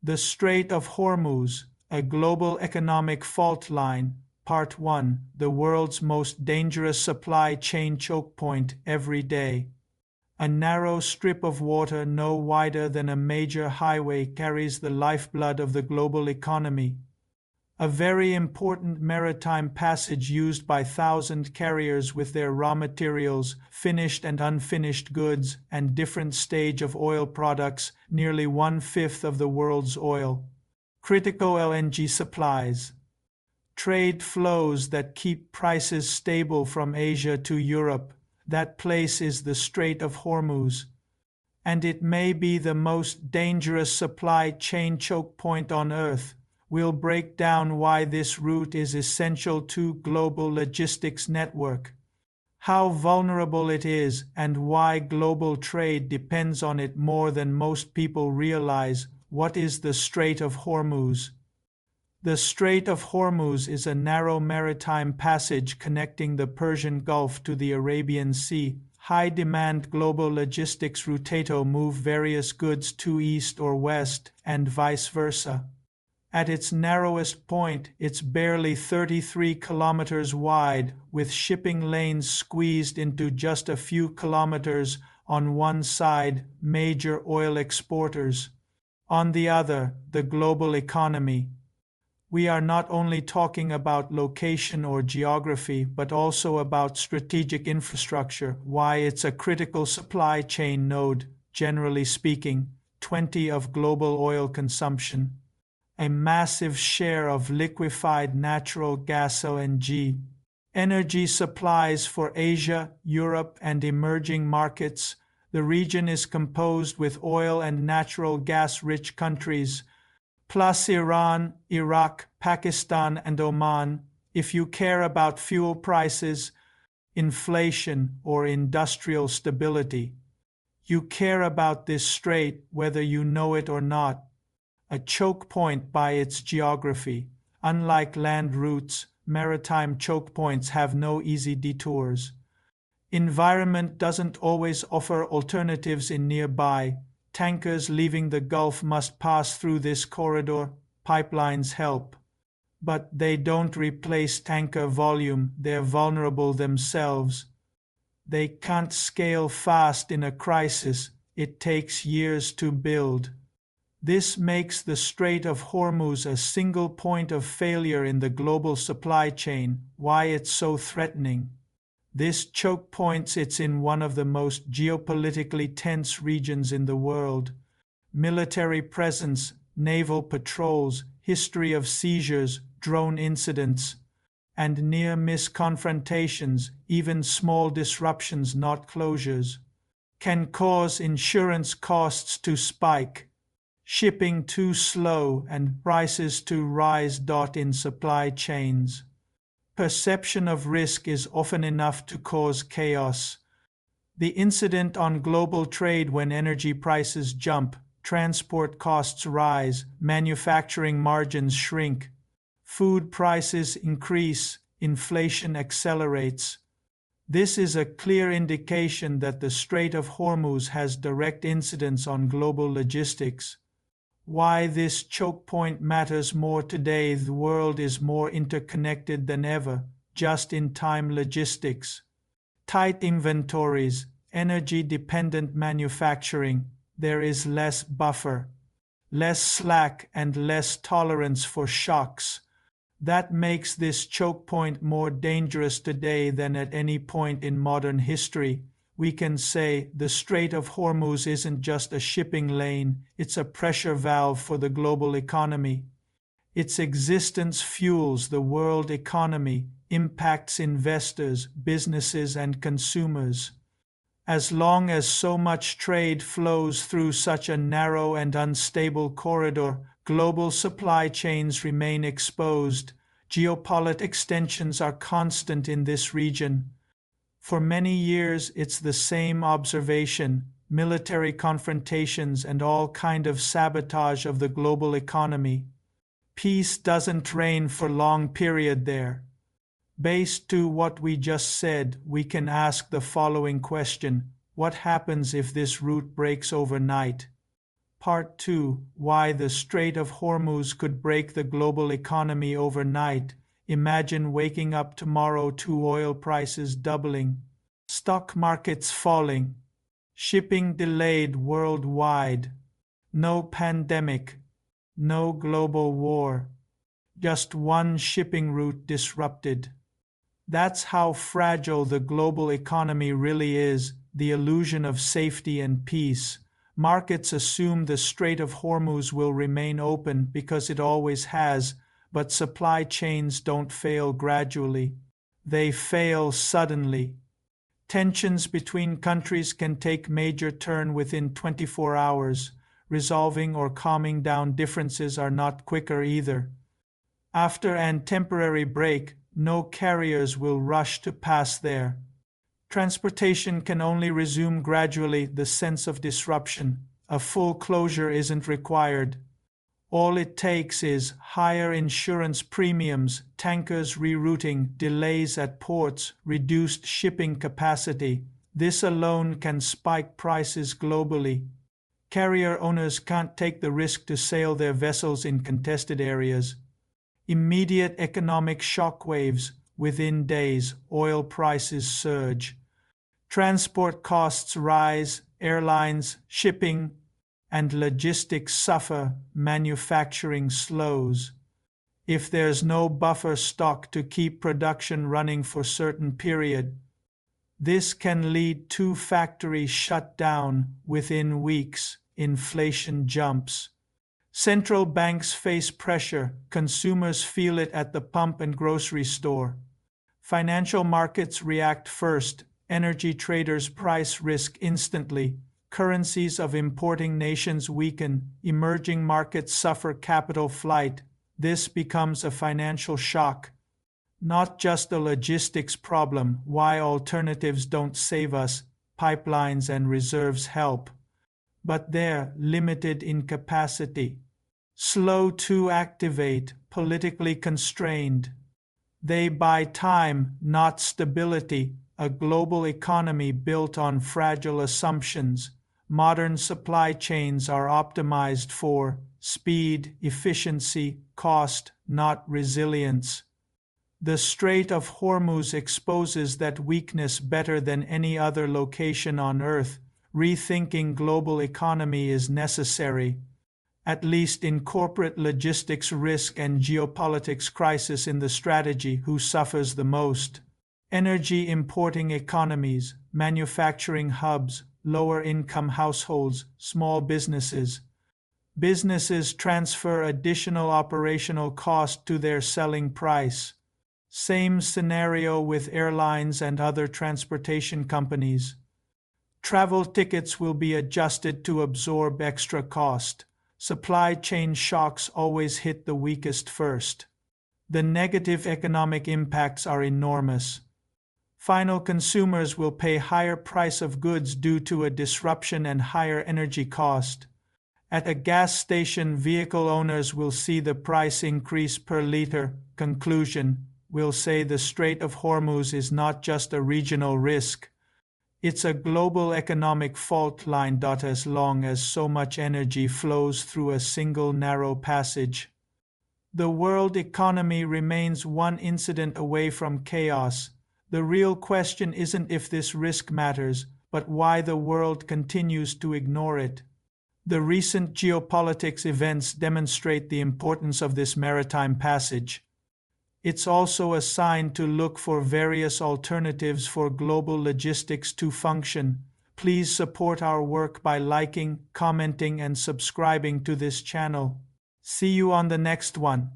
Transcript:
The Strait of Hormuz, a global economic fault line. Part 1. The world's most dangerous supply chain choke point every day. A narrow strip of water no wider than a major highway carries the lifeblood of the global economy. A very important maritime passage used by thousand carriers with their raw materials, finished and unfinished goods, and different stage of oil products, nearly 1/5 of the world's oil. Critical LNG supplies. Trade flows that keep prices stable from Asia to Europe. That place is the Strait of Hormuz. And it may be the most dangerous supply chain choke point on Earth. We'll break down why this route is essential to global logistics network, how vulnerable it is, and why global trade depends on it more than most people realize. What is the Strait of Hormuz? The Strait of Hormuz is a narrow maritime passage connecting the Persian Gulf to the Arabian Sea. High-demand global logistics routes move various goods to east or west, and vice versa. At its narrowest point, it's barely 33 kilometers wide, with shipping lanes squeezed into just a few kilometers. On one side, major oil exporters. On the other, the global economy. We are not only talking about location or geography, but also about strategic infrastructure, why it's a critical supply chain node, generally speaking, 20% of global oil consumption. A massive share of liquefied natural gas LNG, energy supplies for Asia, Europe, and emerging markets. The region is composed with oil and natural gas-rich countries, plus Iran, Iraq, Pakistan, and Oman. If you care about fuel prices, inflation, or industrial stability, you care about this strait whether you know it or not. A choke point by its geography. Unlike land routes, maritime choke points have no easy detours. Environment doesn't always offer alternatives in nearby. Tankers leaving the Gulf must pass through this corridor. Pipelines help. But they don't replace tanker volume. They're vulnerable themselves. They can't scale fast in a crisis. It takes years to build. This makes the Strait of Hormuz a single point of failure in the global supply chain. Why it's so threatening. This choke point sits in one of the most geopolitically tense regions in the world. Military presence, naval patrols, history of seizures, drone incidents, and near-miss confrontations, even small disruptions, not closures, can cause insurance costs to spike, shipping too slow, and prices to rise. In supply chains, perception of risk is often enough to cause chaos. The incident on global trade: when energy prices jump, transport costs rise, manufacturing margins shrink, food prices increase, inflation accelerates. This is a clear indication that the Strait of Hormuz has direct incidence on global logistics. Why this choke point matters more today: the world is more interconnected than ever. Just-in-time logistics, tight inventories, energy-dependent manufacturing. There is less buffer, less slack, and less tolerance for shocks. That makes this choke point more dangerous today than at any point in modern history. We can say the Strait of Hormuz isn't just a shipping lane, it's a pressure valve for the global economy. Its existence fuels the world economy, impacts investors, businesses, and consumers. As long as so much trade flows through such a narrow and unstable corridor, global supply chains remain exposed. Geopolitical tensions are constant in this region. For many years, it's the same observation: military confrontations and all kind of sabotage of the global economy. Peace doesn't reign for long period there. Based to what we just said, we can ask the following question: what happens if this route breaks overnight? Part 2. Why the Strait of Hormuz could break the global economy overnight. Imagine waking up tomorrow to oil prices doubling, stock markets falling, shipping delayed worldwide, no pandemic, no global war, just one shipping route disrupted. That's how fragile the global economy really is, the illusion of safety and peace. Markets assume the Strait of Hormuz will remain open because it always has, but supply chains don't fail gradually. They fail suddenly. Tensions between countries can take major turn within 24 hours. Resolving or calming down differences are not quicker either. After an temporary break, no carriers will rush to pass there. Transportation can only resume gradually. The sense of disruption. A full closure isn't required. All it takes is higher insurance premiums, tankers rerouting, delays at ports, reduced shipping capacity. This alone can spike prices globally. Carrier owners can't take the risk to sail their vessels in contested areas. Immediate economic shockwaves. Within days, oil prices surge. Transport costs rise, airlines, shipping, and logistics suffer, manufacturing slows. If there's no buffer stock to keep production running for a certain period, this can lead to factories shut down within weeks. Inflation jumps. Central banks face pressure. Consumers feel it at the pump and grocery store. Financial markets react first. Energy traders price risk instantly. Currencies of importing nations weaken. Emerging markets suffer capital flight. This becomes a financial shock, not just a logistics problem. Why alternatives don't save us. Pipelines and reserves help, but they're limited in capacity. Slow to activate, politically constrained. They buy time, not stability. A global economy built on fragile assumptions. Modern supply chains are optimized for speed, efficiency, cost, not resilience. The Strait of Hormuz exposes that weakness better than any other location on Earth. Rethinking global economy is necessary, at least in corporate logistics risk and geopolitics crisis. In the strategy, who suffers the most? Energy importing economies, manufacturing hubs, lower income households, small businesses. Businesses transfer additional operational cost to their selling price. Same scenario with airlines and other transportation companies. Travel tickets will be adjusted to absorb extra cost. Supply chain shocks always hit the weakest first. The negative economic impacts are enormous. Final consumers will pay higher price of goods due to a disruption and higher energy cost. At a gas station, vehicle owners will see the price increase per liter. Conclusion: we'll say the Strait of Hormuz is not just a regional risk. It's a global economic fault line. As long as so much energy flows through a single narrow passage, the world economy remains one incident away from chaos. The real question isn't if this risk matters, but why the world continues to ignore it. The recent geopolitics events demonstrate the importance of this maritime passage. It's also a sign to look for various alternatives for global logistics to function. Please support our work by liking, commenting, and subscribing to this channel. See you on the next one.